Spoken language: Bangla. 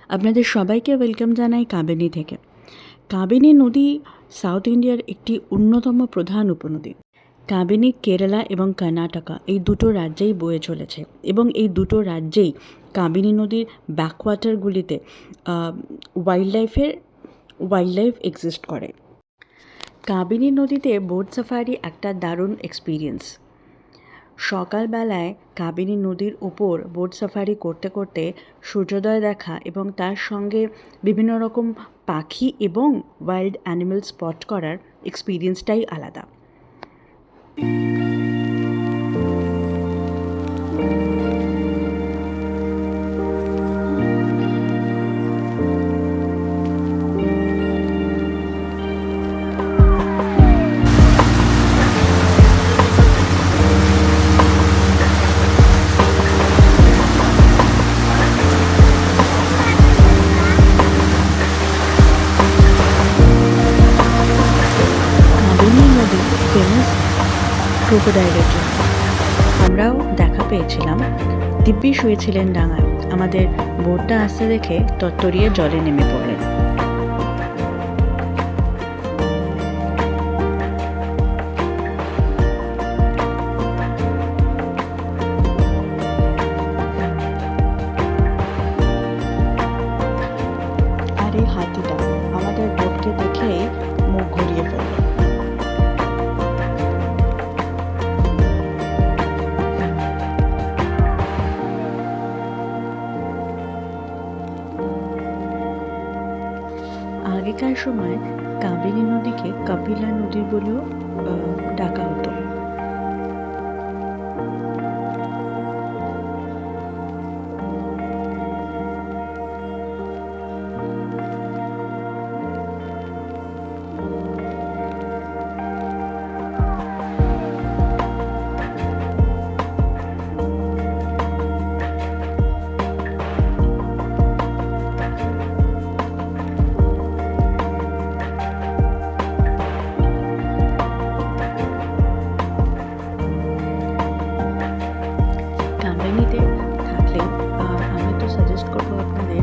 আপনাদের সবাইকে ওয়েলকাম জানাই কাবেনী থেকে। কাবেনী নদী সাউথ ইন্ডিয়ার একটি অন্যতম প্রধান উপনদী। কাবেনী কেরালা এবং কর্ণাটকা এই দুটো রাজ্যেই বয়ে চলেছে এবং এই দুটো রাজ্যেই কাবেনী নদীর ব্যাকওয়াটারগুলিতে ওয়াইল্ড লাইফ এক্সিস্ট করে। কাবেনী নদীতে বোট সাফারি একটা দারুণ এক্সপিরিয়েন্স। সকালবেলায় কাবেনী নদীর ওপর বোট সাফারি করতে করতে সূর্যোদয় দেখা এবং তার সঙ্গে বিভিন্ন রকম পাখি এবং ওয়াইল্ড অ্যানিমেল স্পট করার এক্সপিরিয়েন্সটাই আলাদা। কাবেনী নদী ফেমাস ক্রোকোডাইলের জন্য। আমরাও দেখা পেয়েছিলাম। দিব্যি শুয়েছিলেন ডাঙায়। আমাদের বোটটা আসতে দেখে তত্তরিয়ে জলে নেমে পড়লেন। আর এই হাতিটা আমাদের বোটকে দেখেই মুখ ঘুরিয়ে ফেলল। আগেকার সময় কাবেরী নদীকে কপিলা নদী বলেও ডাকা হতো। কাবেরীতে থাকলে আমি তো সাজেস্ট করবো আপনাদের